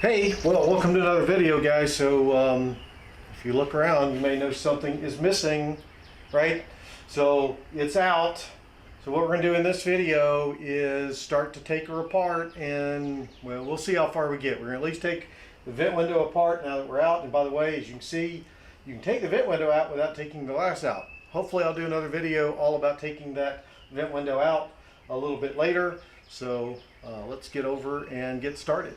Hey, well, welcome to another video, guys. So if you look around, you may notice something is missing, right? So it's out. So what we're going to do in this video is start to take her apart, and well, we'll see how far we get. We're going to at least take the vent window apart now that we're out. And by the way, as you can see, you can take the vent window out without taking the glass out. Hopefully I'll do another video all about taking that vent window out a little bit later. So let's get over and get started.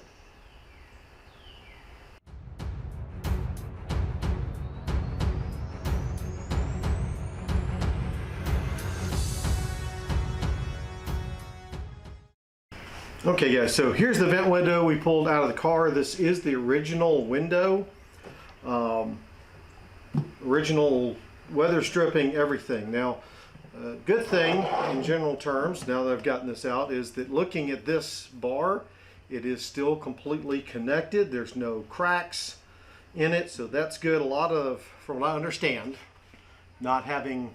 Okay guys, so here's the vent window we pulled out of the car. This is the original window, original weather stripping, everything. Now, good thing in general terms, now that I've gotten this out, is that looking at this bar, it is still completely connected. There's no cracks in it, so that's good. A lot of, from what I understand, not having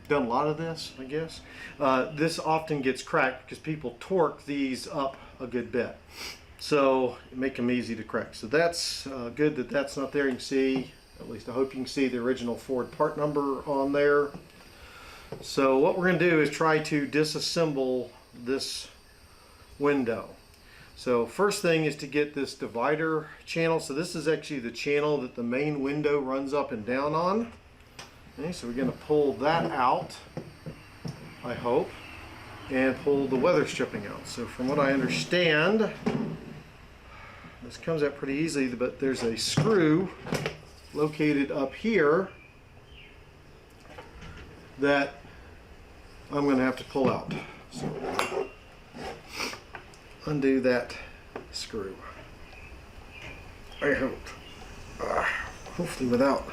done a lot of this, I guess, this often gets cracked because people torque these up a good bit, so make them easy to crack. So that's good that that's not there. You can see, at least I hope you can see the original Ford part number on there. So what we're going to do is try to disassemble this window. So first thing is to get this divider channel. So this is actually the channel that the main window runs up and down on. Okay, so we're going to pull that out, I hope, and pull the weather stripping out. So from what I understand, this comes out pretty easily, but there's a screw located up here that I'm going to have to pull out. So undo that screw, I hope, hopefully without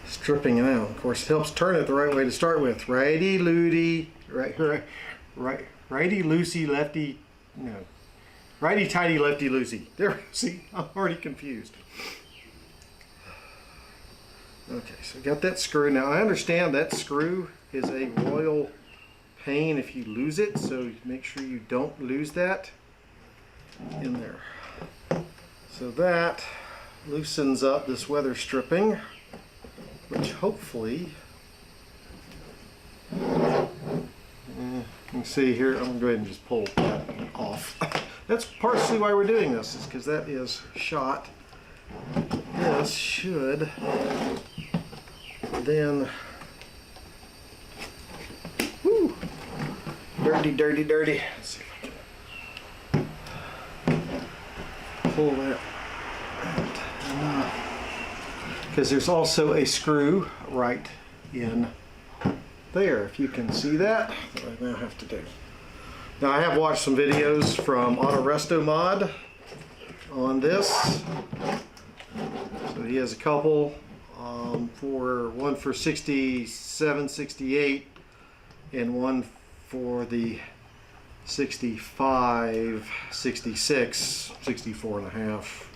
stripping it out. Of course, it helps turn it the right way to start with. Righty loosey, righty loosey, lefty, no, righty tighty, lefty loosey. There, see, I'm already confused. Okay, so got that screw. Now I understand that screw is a royal pain if you lose it, so make sure you don't lose that in there. So that loosens up this weather stripping, which hopefully, you can see here. I'm going to go ahead and just pull that off. That's partially why we're doing this, is because that is shot. This should then, whoo, dirty. Let's see if I can pull that out. Because there's also a screw right in there, if you can see that. What I now have to do. Now I have watched some videos from Auto Resto Mod on this. So he has a couple, one for 67, 68, and one for the 65, 66, 64 and a half.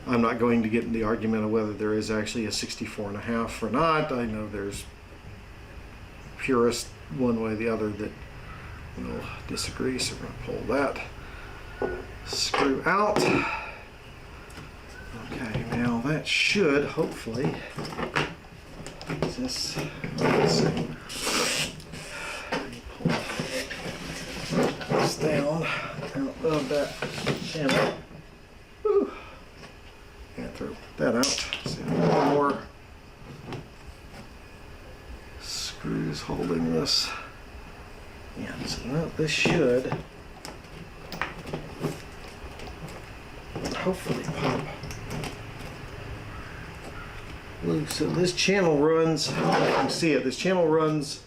I'm not going to get in the argument of whether there is actually a 64 and a half or not. I know there's purists one way or the other that will disagree, so we're going to pull that screw out. Okay, now that should hopefully, let's see, pull this down out of that channel. Whew. And throw that out. See, one more screws holding this. Yeah, so now this should hopefully pop loose. So this channel runs, you can see it, this channel runs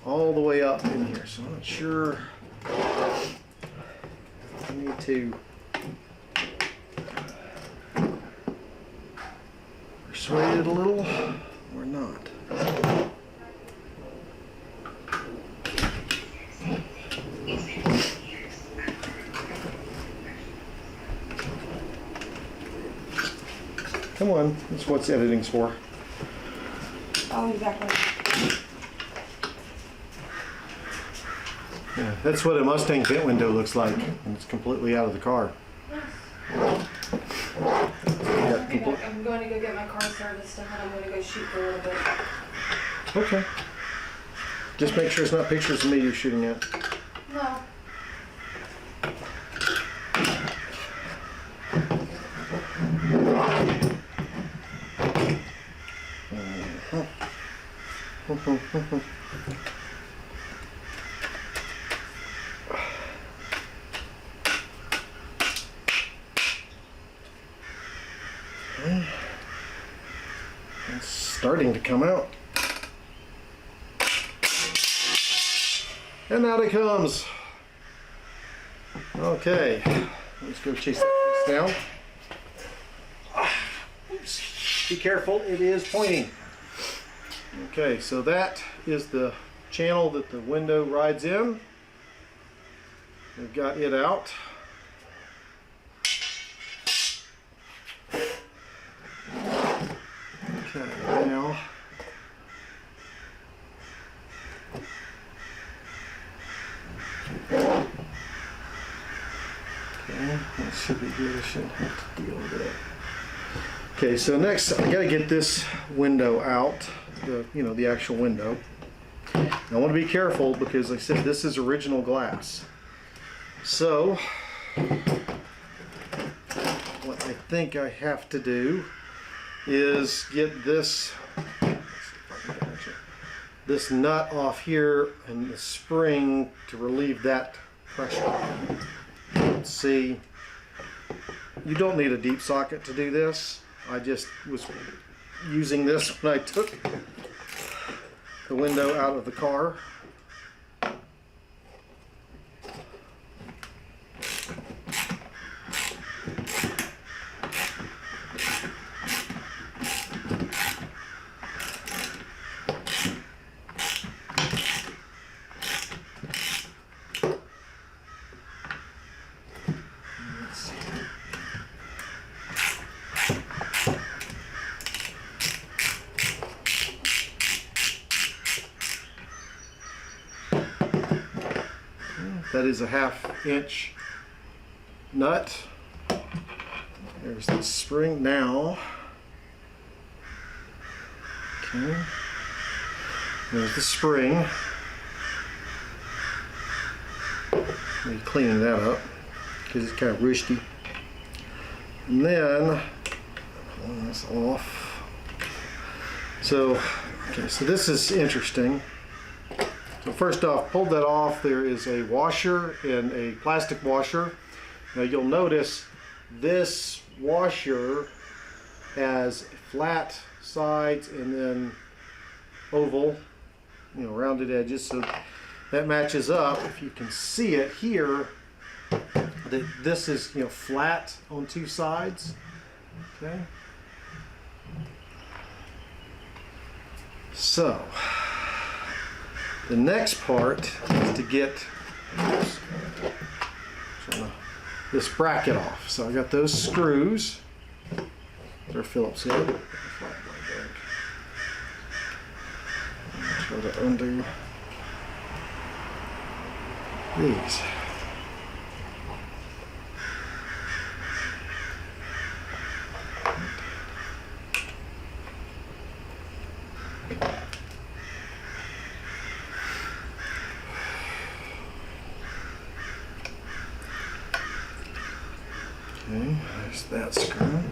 all the way up in here. So I'm not sure if I need to persuade it a little or not. Come on, that's what editing's for. Oh, exactly. Yeah, that's what a Mustang vent window looks like when it's completely out of the car. I'm going to go get my car serviced and then I'm going to go shoot for a little bit. Okay. Just make sure it's not pictures of me you're shooting at. No. It's starting to come out. And out it comes. Okay, let's go chase that piece down. Oops. Be careful, it is pointing. Okay, so that is the channel that the window rides in. We've got it out. Okay, now that should be good. I shouldn't have to deal with it. Okay, so next I got to get this window out, the actual window. I want to be careful because, like I said, this is original glass. So what I think I have to do is get this nut off here and the spring to relieve that pressure. Let's see. You don't need a deep socket to do this. I just was using this when I took the window out of the car. That is a 1/2 inch nut. There's the spring now. Okay. There's the spring. Let me clean that up because it's kind of rusty. And then pull this off. So this is interesting. So first off, pulled that off, there is a washer and a plastic washer. Now you'll notice this washer has flat sides and then oval, rounded edges. So that matches up. If you can see it here, that this is flat on 2 sides. Okay. So the next part is to get this bracket off. So I got those screws. They're Phillips head. Try to undo these. Okay, there's that screw. I'll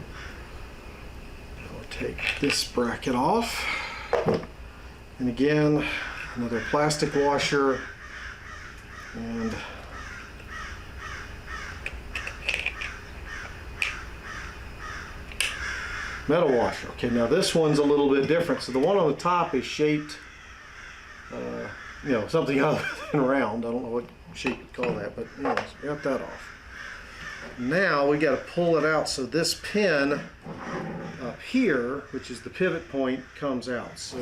take this bracket off. And again, another plastic washer and metal washer. Okay, now this one's a little bit different. So the one on the top is shaped, something other than round. I don't know what shape you'd call that, but anyways, we got that off. Now we got to pull it out so this pin up here, which is the pivot point, comes out. So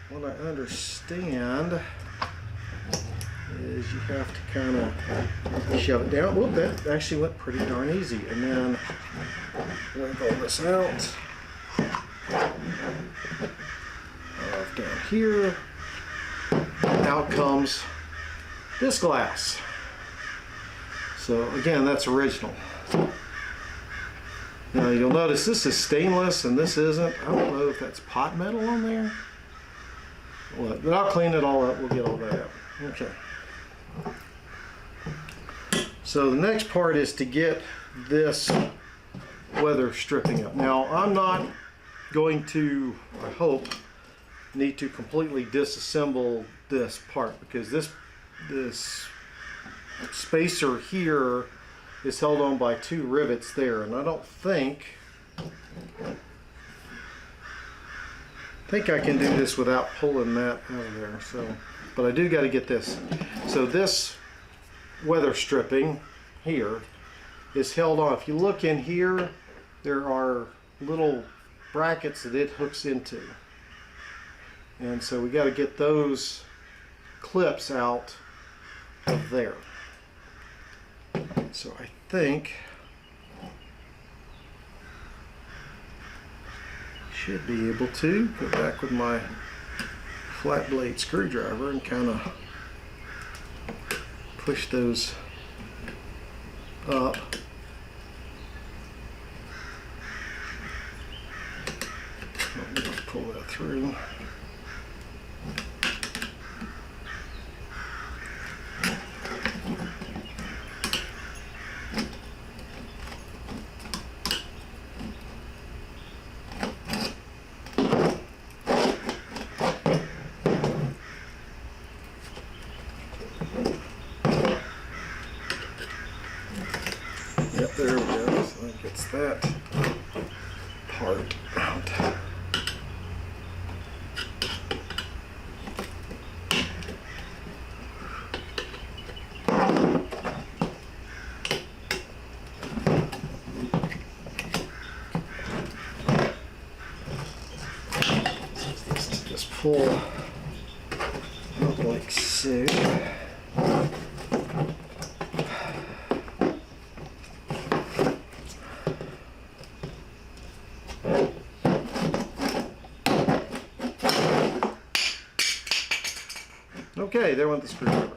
what I understand is you have to kind of shove it down. Whoop, that actually went pretty darn easy. And then I'm going to pull this out. Off down here. Out comes this glass. So again, that's original. Now you'll notice this is stainless and this isn't. I don't know if that's pot metal on there. Well, but I'll clean it all up. We'll get all that out. Okay. So the next part is to get this weather stripping up. Now I'm not going to, I hope, need to completely disassemble this part, because this spacer here is held on by 2 rivets there, and I don't think I can do this without pulling that out of there. So, but I do got to get this. So this weather stripping here is held on. If you look in here, there are little brackets that it hooks into, and so we got to get those clips out of there. So I think should be able to go back with my flat blade screwdriver and kind of push those up. I'm going to pull that through. Yep, there we go. So that gets that part out. Just pull up like so. Okay, there went the screwdriver.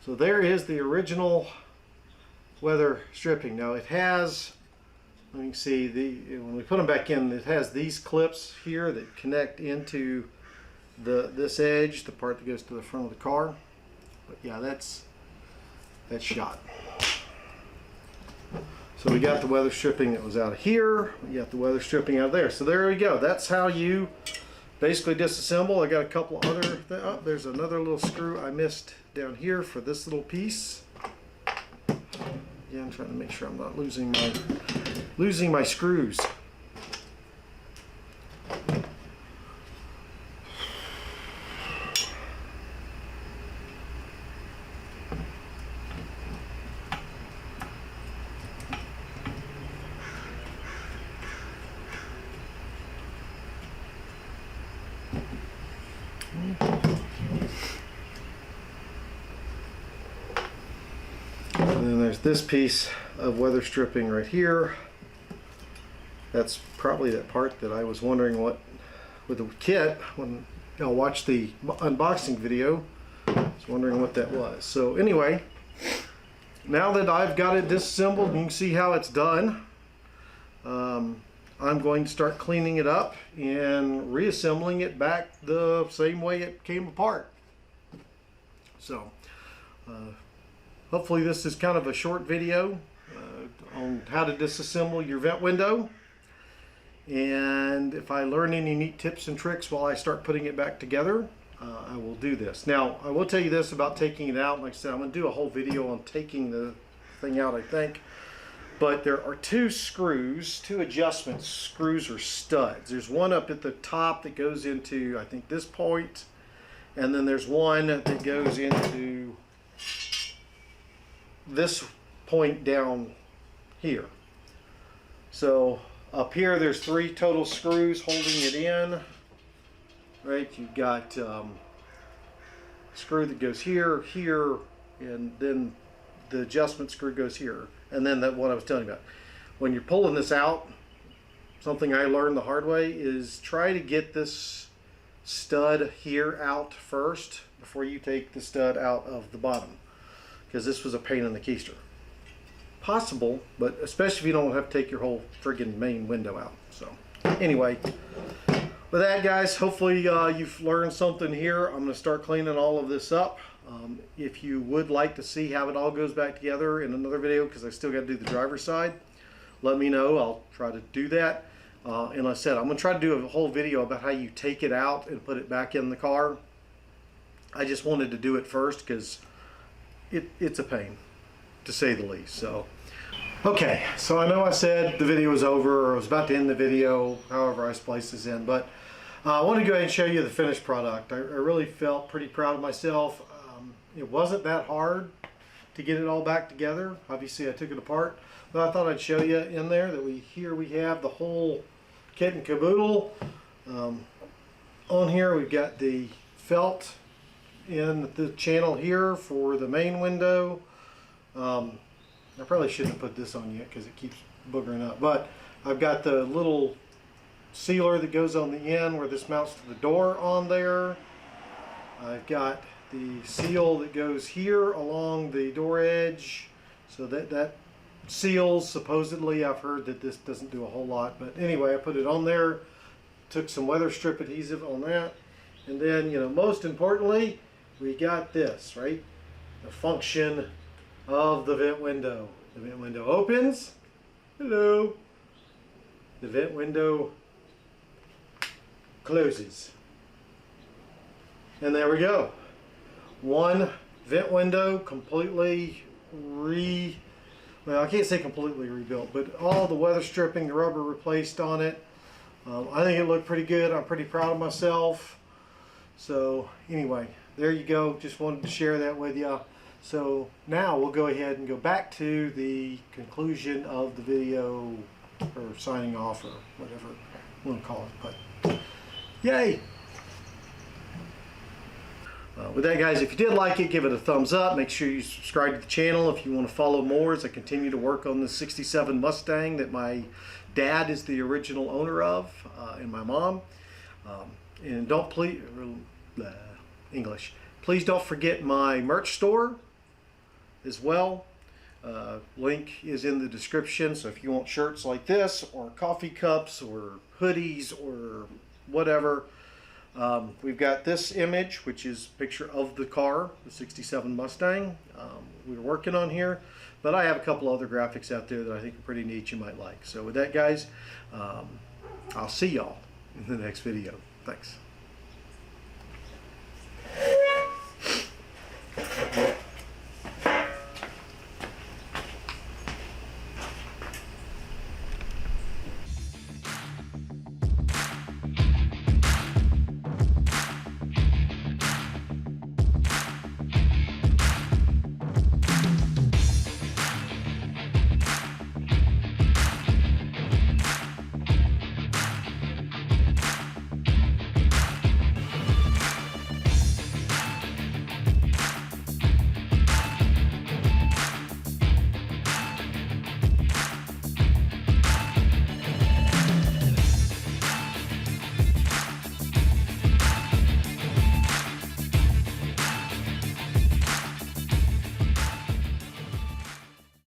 So there is the original weather stripping. Now it has, you can see when we put them back in, it has these clips here that connect into this edge, the part that goes to the front of the car. But yeah, that's shot. So we got the weather stripping that was out of here. We got the weather stripping out of there. So there we go. That's how you basically disassemble. I got a couple other, oh, there's another little screw I missed down here for this little piece. Yeah, I'm trying to make sure I'm not losing my screws. And then there's this piece of weather stripping right here. That's probably that part that I was wondering what, with the kit, when I watched the unboxing video, I was wondering what that was. So anyway, now that I've got it disassembled, you can see how it's done. I'm going to start cleaning it up and reassembling it back the same way it came apart. So hopefully this is kind of a short video on how to disassemble your vent window. And if I learn any neat tips and tricks while I start putting it back together, I will do this. Now, I will tell you this about taking it out. Like I said, I'm going to do a whole video on taking the thing out, I think. But there are 2 screws, 2 adjustment screws or studs. There's one up at the top that goes into, I think, this point. And then there's one that goes into this point down here. So up here there's 3 total screws holding it in. Right, you've got a screw that goes here, here, and then the adjustment screw goes here. And then that what I was telling you about. When you're pulling this out, something I learned the hard way is try to get this stud here out first before you take the stud out of the bottom, because this was a pain in the keister. Possible, but especially if you don't have to take your whole friggin' main window out. So anyway, with that, guys, hopefully you've learned something here. I'm going to start cleaning all of this up. If you would like to see how it all goes back together in another video, because I still got to do the driver's side, let me know. I'll try to do that. And like I said, I'm going to try to do a whole video about how you take it out and put it back in the car. I just wanted to do it first because it's a pain, to say the least. So, okay, so I know I said the video was over, or I was about to end the video, however I spliced this in, but I want to go ahead and show you the finished product. I really felt pretty proud of myself. It wasn't that hard to get it all back together. Obviously I took it apart, but I thought I'd show you in there that we have the whole kit and caboodle. On here we've got the felt in the channel here for the main window. I probably shouldn't have put this on yet because it keeps boogering up, but I've got the little sealer that goes on the end where this mounts to the door on there. I've got the seal that goes here along the door edge, so that seals. Supposedly I've heard that this doesn't do a whole lot, but anyway, I put it on there, took some weather strip adhesive on that, and then, you know, most importantly, we got this, right? The function of the vent window. The vent window opens. Hello. The vent window closes. And there we go. One vent window completely well, I can't say completely rebuilt, but all the weather stripping, the rubber replaced on it. I think it looked pretty good. I'm pretty proud of myself. So anyway, there you go. Just wanted to share that with you. So now we'll go ahead and go back to the conclusion of the video, or signing off, or whatever you want to call it. But yay! With that, guys, if you did like it, give it a thumbs up. Make sure you subscribe to the channel if you want to follow more as I continue to work on the '67 Mustang that my dad is the original owner of, and my mom. And please don't forget my merch store as well. Link is in the description, so if you want shirts like this, or coffee cups, or hoodies, or whatever. We've got this image, which is a picture of the car, the '67 Mustang we were working on here, but I have a couple other graphics out there that I think are pretty neat you might like. So with that, guys, I'll see y'all in the next video. Thanks.